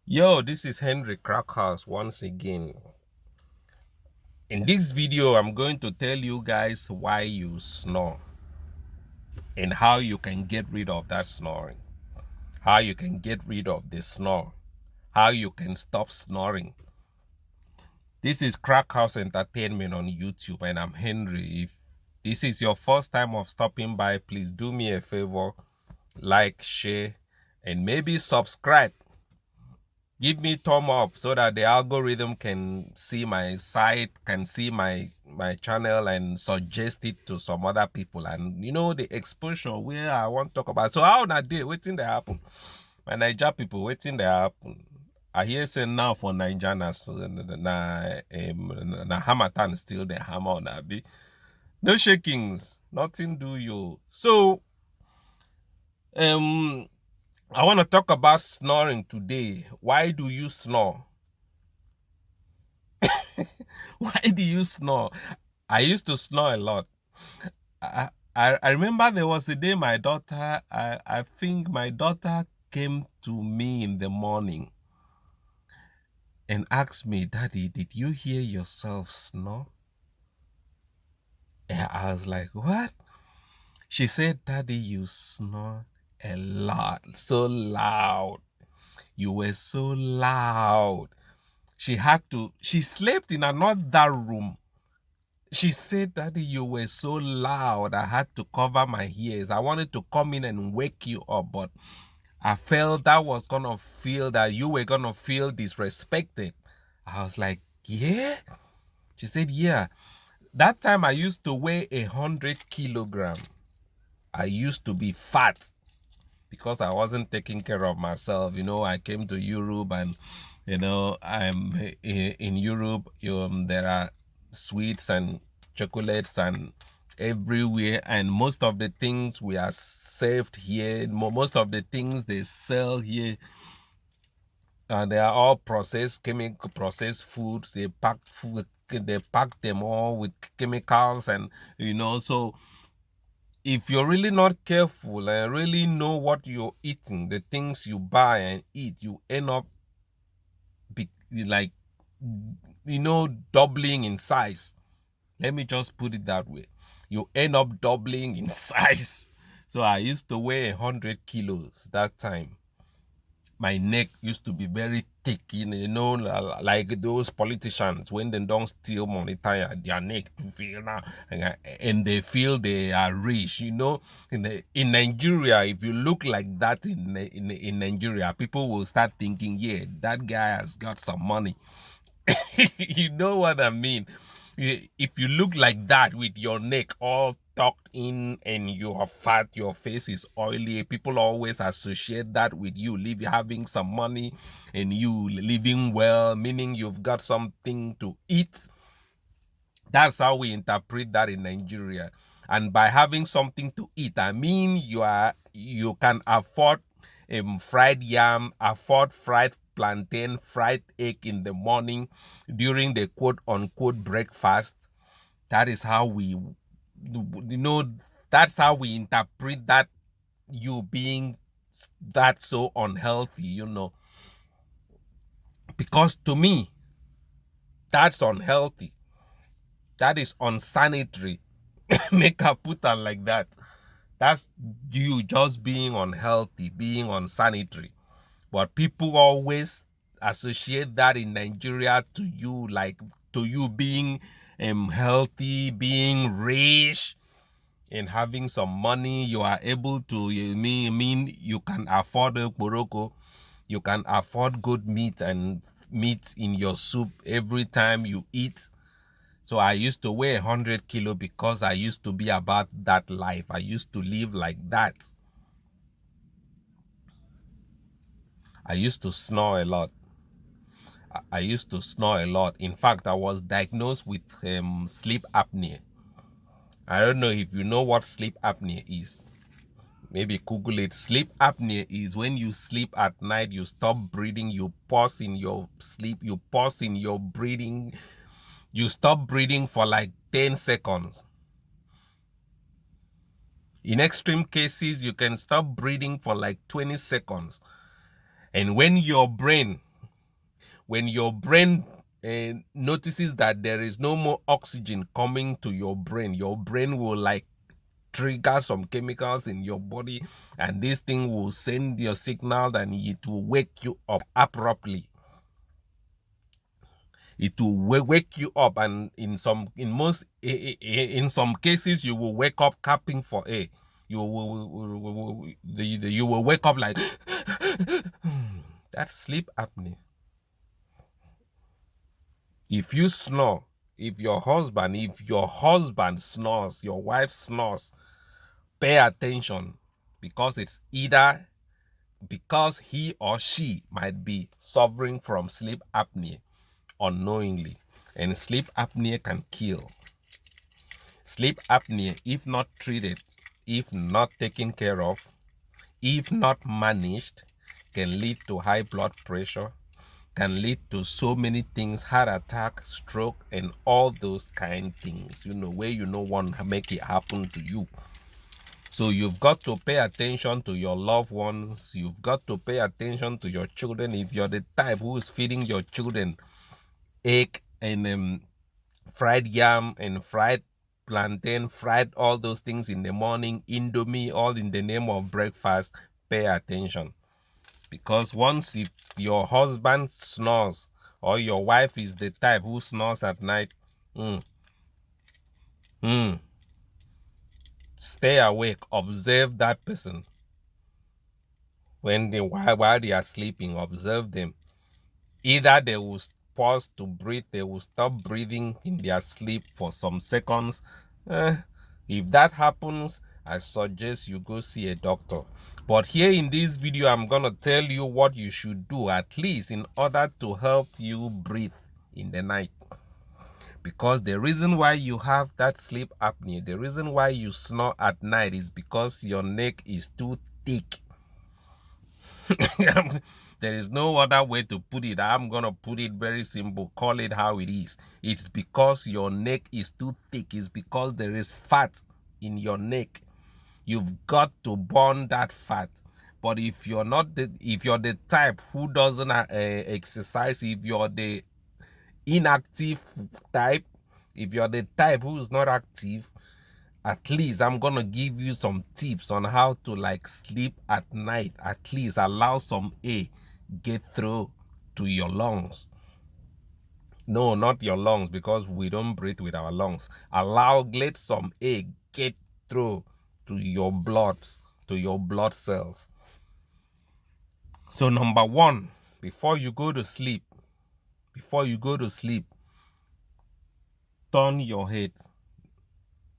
Yo, this is Henry Crackhouse once again. In this video, I'm going to tell you guys why you snore and how you can get rid of that snoring, how you can get rid of the snore, how you can stop snoring. This is Crackhouse Entertainment on YouTube, and I'm Henry. If this is your first time of stopping by, please do me a favor, like, share, and maybe subscribe. Give me thumb up so that the algorithm can see my site, can see my channel and suggest it to some other people. And you know, the exposure where I want to talk about. So how na day wetin dey happen? My Naija people, wetin dey happen? I hear say now for Naija na harmattan still the hammer on abi. No shakings, nothing do you. So I want to talk about snoring today. Why do you snore? Why do you snore? I used to snore a lot. I remember there was a day my daughter, I think my daughter came to me in the morning and asked me, Daddy, did you hear yourself snore? And I was like, what? She said, Daddy, you snore a lot, so loud. You were so loud. She slept in another room. She said, Daddy, you were so loud. I had to cover my ears. I wanted to come in and wake you up, but I felt that was going to feel that you were going to feel disrespected. I was like, yeah? She said, yeah. That time I used to weigh 100 kilogram. I used to be fat because I wasn't taking care of myself. You know, I came to Europe and, you know, I'm in Europe. There are sweets and chocolates and everywhere. And most of the things we are saved here, most of the things they sell here, they are all processed, chemical processed foods. They pack them all with chemicals and, you know, so if you're really not careful and really know what you're eating, the things you buy and eat, you end up like, you know, doubling in size. Let me just put it that way. You end up doubling in size. So I used to weigh 100 kilos that time. My neck used to be very thick, you know, like those politicians when they don't steal money, their neck to feel now, and they feel they are rich, you know. In Nigeria, if you look like that in Nigeria, people will start thinking, yeah, that guy has got some money. You know what I mean? If you look like that with your neck all tucked in and you're fat, your face is oily, people always associate that with you having some money and you living well, meaning you've got something to eat. That's how we interpret that in Nigeria. And by having something to eat, I mean you can afford fried yam, afford fried plantain, fried egg in the morning during the quote unquote breakfast. That is how we, you know, that's how we interpret that you being that so unhealthy, you know. Because to me, that's unhealthy. That is unsanitary. Make her put her like that. That's you just being unhealthy, being unsanitary. But people always associate that in Nigeria to you, like to you being healthy, being rich, and having some money. You are able to, mean you can afford a boroko, you can afford good meat and meat in your soup every time you eat. So I used to weigh 100 kilo because I used to be about that life. I used to live like that. I used to snore a lot. I used to snore a lot. In fact, I was diagnosed with sleep apnea. I don't know if you know what sleep apnea is. Maybe Google it. Sleep apnea is when you sleep at night, you stop breathing, you pause in your sleep, you pause in your breathing, you stop breathing for like 10 seconds. In extreme cases, you can stop breathing for like 20 seconds. And when your brain when your brain notices that there is no more oxygen coming to your brain will like trigger some chemicals in your body, and this thing will send your signal and it will wake you up abruptly. It will wake you up, and in some cases you will wake up capping for air. You will wake up like that's sleep apnea. If you snore, if your husband snores, your wife snores, pay attention, because it's either because he or she might be suffering from sleep apnea unknowingly, and sleep apnea can kill. Sleep apnea, if not treated, if not taken care of, if not managed, can lead to high blood pressure, can lead to so many things, heart attack, stroke, and all those kind of things, where you no want to make it happen to you. So you've got to pay attention to your loved ones. You've got to pay attention to your children. If you're the type who is feeding your children egg and fried yam and fried plantain, fried all those things in the morning, Indomie, all in the name of breakfast, pay attention. Because once if your husband snores or your wife is the type who snores at night, stay awake, observe that person. While they are sleeping, observe them. Either they will pause to breathe, they will stop breathing in their sleep for some seconds. If that happens, I suggest you go see a doctor. But here in this video, I'm gonna tell you what you should do, at least in order to help you breathe in the night. Because the reason why you have that sleep apnea, the reason why you snore at night, is because your neck is too thick. There is no other way to put it. I'm gonna put it very simple, call it how it is. It's because your neck is too thick. It's because there is fat in your neck. You've got to burn that fat. But if you're the type who doesn't exercise, if you're the inactive type, if you're the type who is not active, at least I'm gonna give you some tips on how to like sleep at night. At least allow some air get through to your lungs. No, not your lungs, because we don't breathe with our lungs. Let some air get through to your blood, to your blood cells. So number one, before you go to sleep, turn your head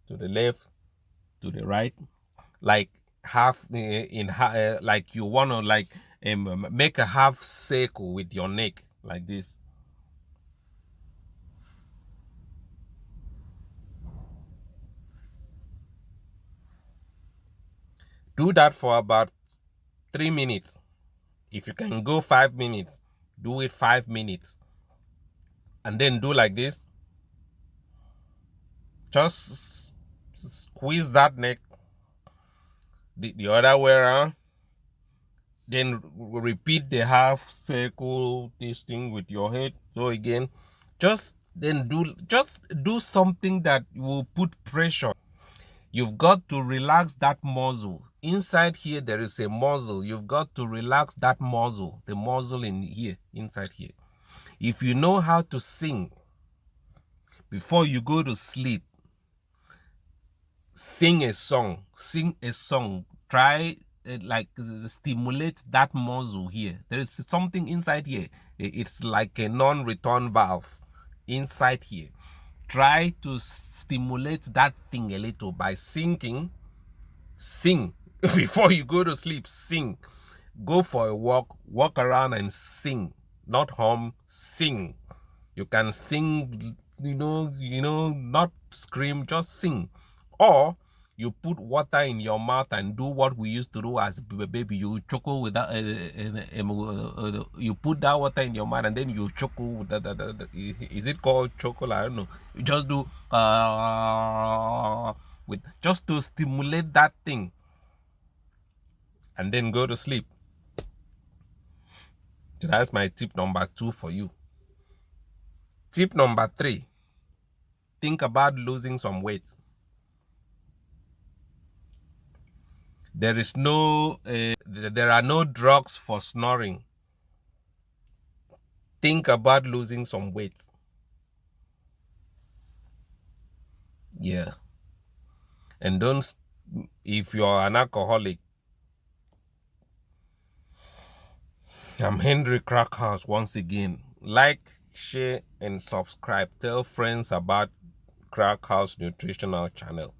to the left, to the right, like half like you want to like make a half circle with your neck like this. Do that for about 3 minutes. If you can go 5 minutes, do it 5 minutes, and then do like this. Just squeeze that neck the other way around. Then repeat the half circle, this thing with your head. So again, just do something that will put pressure. You've got to relax that muscle. Inside here, there is a muscle. You've got to relax that muscle, the muscle in here, inside here. If you know how to sing before you go to sleep, sing a song. Try like stimulate that muscle here. There is something inside here. It's like a non-return valve inside here. Try to stimulate that thing a little by singing. Sing before you go to sleep. Sing. Go for a walk around and sing, not hum. Sing. You can sing, not scream, just sing. Or you put water in your mouth and do what we used to do as baby. You chuckle with that. You put that water in your mouth and then you chuckle with that. Is it called chuckle? I don't know. You just do with just to stimulate that thing, and then go to sleep. So that's my tip number 2 for you. Tip number 3, think about losing some weight. There are no drugs for snoring. Think about losing some weight. Yeah. And don't, if you're an alcoholic, I'm Henry Crackhouse once again. Like, share, and subscribe. Tell friends about Crackhouse Nutritional Channel.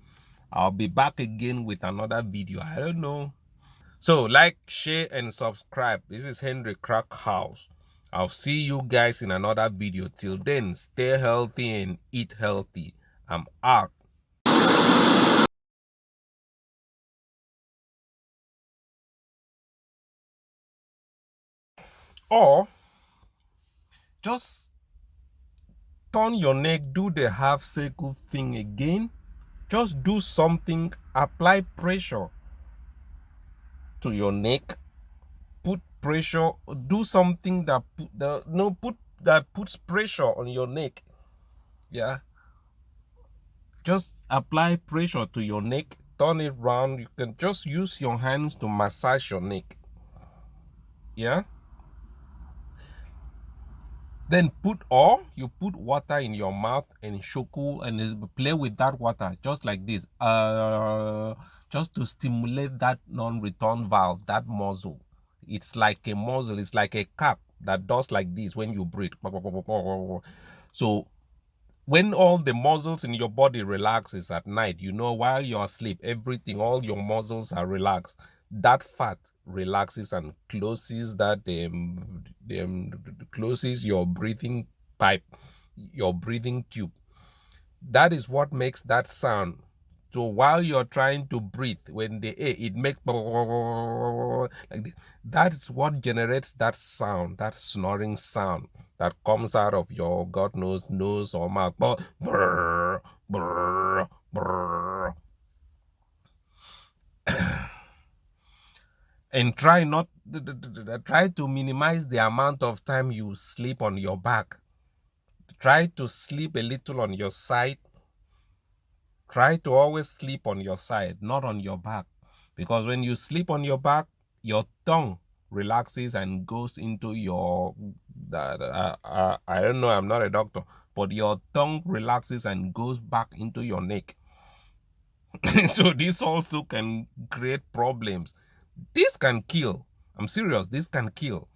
I'll be back again with another video. I don't know. So, like, share, and subscribe. This is Henry Crackhouse. I'll see you guys in another video. Till then, stay healthy and eat healthy. I'm out. Or just turn your neck, do the half circle thing again. Just do something, apply pressure to your neck, put pressure, do something that puts pressure on your neck. Yeah, just apply pressure to your neck, turn it round. You can just use your hands to massage your neck. Yeah, then you put water in your mouth and shoku and play with that water just like this, just to stimulate that non-return valve, that muscle. It's like a muscle, it's like a cap that does like this when you breathe. So when all the muscles in your body relaxes at night, while you're asleep, everything, all your muscles are relaxed. That fat relaxes and closes closes your breathing pipe, your breathing tube. That is what makes that sound. So while you're trying to breathe, when the air, it makes like this. That is what generates that sound, that snoring sound that comes out of your, God knows, nose or mouth. Brr, brr, brr. And try to minimize the amount of time you sleep on your back. Try to sleep a little on your side. Try to always sleep on your side, not on your back. Because when you sleep on your back, your tongue relaxes and goes into your, I don't know, I'm not a doctor, but your tongue relaxes and goes back into your neck. So this also can create problems. This can kill. I'm serious, this can kill.